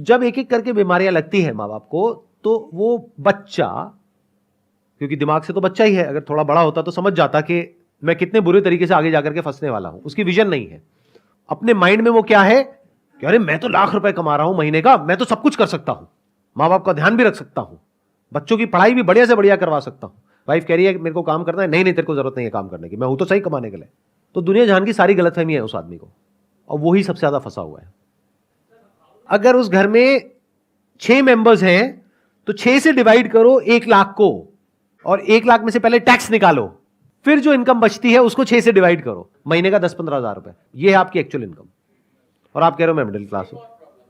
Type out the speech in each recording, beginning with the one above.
तो जब एक एक करके बीमारियां लगती है माँ बाप को, तो वो बच्चा, क्योंकि दिमाग से तो बच्चा ही है, अगर थोड़ा बड़ा होता तो समझ जाता कि मैं कितने बुरे तरीके से आगे जाकर के फंसने वाला हूं। उसकी विजन नहीं है। अपने माइंड में वो क्या है कि अरे मैं तो लाख रुपए कमा रहा हूं महीने का, मैं तो सब कुछ कर सकता हूं, माँ बाप का ध्यान भी रख सकता हूं, बच्चों की पढ़ाई भी बढ़िया से बढ़िया करवा सकता हूं। वाइफ कह रही है कि मेरे को काम करना है, नहीं नहीं तेरे को जरूरत नहीं है काम करने की, मैं हूं तो सही कमाने के लिए। तो दुनिया जहान की सारी गलतफहमी है उस आदमी को, और वही सबसे ज्यादा फंसा हुआ है। अगर उस घर में 6 मेंबर्स हैं तो 6 से डिवाइड करो 1 लाख को, और 1 लाख में से पहले टैक्स निकालो, फिर जो इनकम बचती है उसको 6 से डिवाइड करो, महीने का 10-15 हजार रुपए, ये है आपकी एक्चुअल इनकम। और आप कह रहे हो मैं मिडिल क्लास हूं।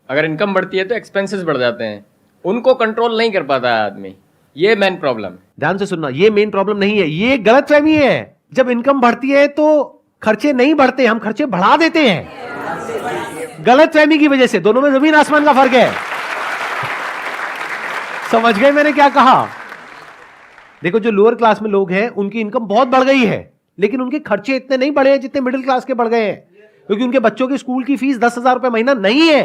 अगर इनकम बढ़ती है तो एक्सपेंसेस बढ़ जाते हैं, उनको कंट्रोल नहीं कर पाता है आदमी, ये मेन प्रॉब्लम। ध्यान से सुनना, ये मेन प्रॉब्लम नहीं है, ये गलतफहमी है। जब इनकम बढ़ती है तो खर्चे नहीं बढ़ते, हम खर्चे बढ़ा देते हैं गलतफहमी की वजह से। दोनों में जमीन आसमान का फर्क है। समझ गए मैंने क्या कहा? देखो, जो लोअर क्लास में लोग हैं उनकी इनकम बहुत बढ़ गई है, लेकिन उनके खर्चे इतने नहीं बढ़े हैं जितने मिडिल क्लास के बढ़ गए हैं, क्योंकि उनके बच्चों की स्कूल की फीस 10,000 रुपए महीना नहीं है।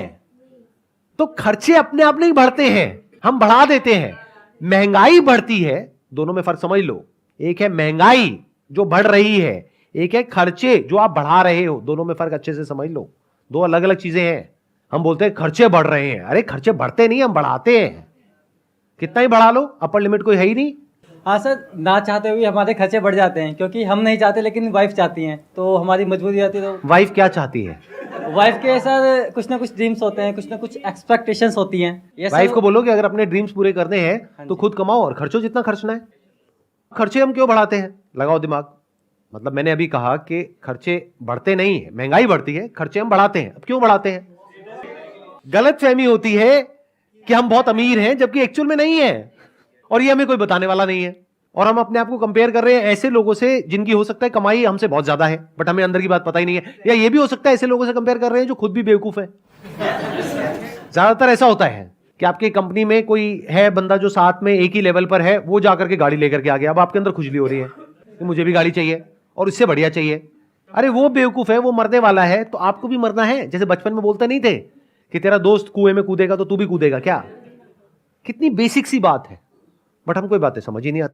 तो खर्चे अपने आप नहीं बढ़ते हैं, हम बढ़ा देते हैं। महंगाई बढ़ती है, दोनों में फर्क समझ लो। एक है महंगाई जो बढ़ रही है, एक है खर्चे जो आप बढ़ा रहे हो, दोनों में फर्क अच्छे से समझ लो। दो अलग अलग चीजें हैं। हम बोलते हैं खर्चे बढ़ रहे हैं, अरे खर्चे बढ़ते नहीं, हम बढ़ाते हैं। कितना ही बढ़ा लो, अपर लिमिट कोई है ही नहीं। हाँ सर, ना चाहते हुए हमारे खर्चे बढ़ जाते हैं, क्योंकि हम नहीं चाहते लेकिन वाइफ चाहती हैं, तो हमारी मजबूरी आती है। तो वाइफ क्या चाहती है? वाइफ के सर कुछ ना कुछ ड्रीम्स होते हैं, कुछ ना कुछ एक्सपेक्टेशंस होती हैं। ये वाइफ को बोलो कि अगर अपने ड्रीम्स पूरे करने हैं तो खुद कमाओ और खर्चो जितना खर्चना है। खर्चे हम क्यों बढ़ाते हैं? लगाओ दिमाग। मतलब मैंने अभी कहा कि खर्चे बढ़ते नहीं है, महंगाई बढ़ती है, खर्चे हम बढ़ाते हैं। अब क्यों बढ़ाते हैं? गलतफहमी होती है कि हम बहुत अमीर हैं, जबकि एक्चुअल में नहीं है, और ये हमें कोई बताने वाला नहीं है। और हम अपने आप को कंपेयर कर रहे हैं ऐसे लोगों से जिनकी हो सकता है कमाई हमसे बहुत ज्यादा है, बट हमें अंदर की बात पता ही नहीं है। या ये भी हो सकता है ऐसे लोगों से कंपेयर कर रहे हैं जो खुद भी बेवकूफ है। ज्यादातर ऐसा होता है कि आपकी कंपनी में कोई है बंदा जो साथ में एक ही लेवल पर है, वो जाकर के गाड़ी लेकर के आ गया, अब आपके अंदर खुजली हो रही है कि मुझे भी गाड़ी चाहिए और इससे बढ़िया चाहिए। अरे वो बेवकूफ है, वो मरने वाला है, तो आपको भी मरना है। जैसे बचपन में बोलते नहीं थे कि तेरा दोस्त कुएं में कूदेगा तो तू भी कूदेगा क्या? कितनी बेसिक सी बात है, बट हम कोई बातें समझ ही नहीं आती।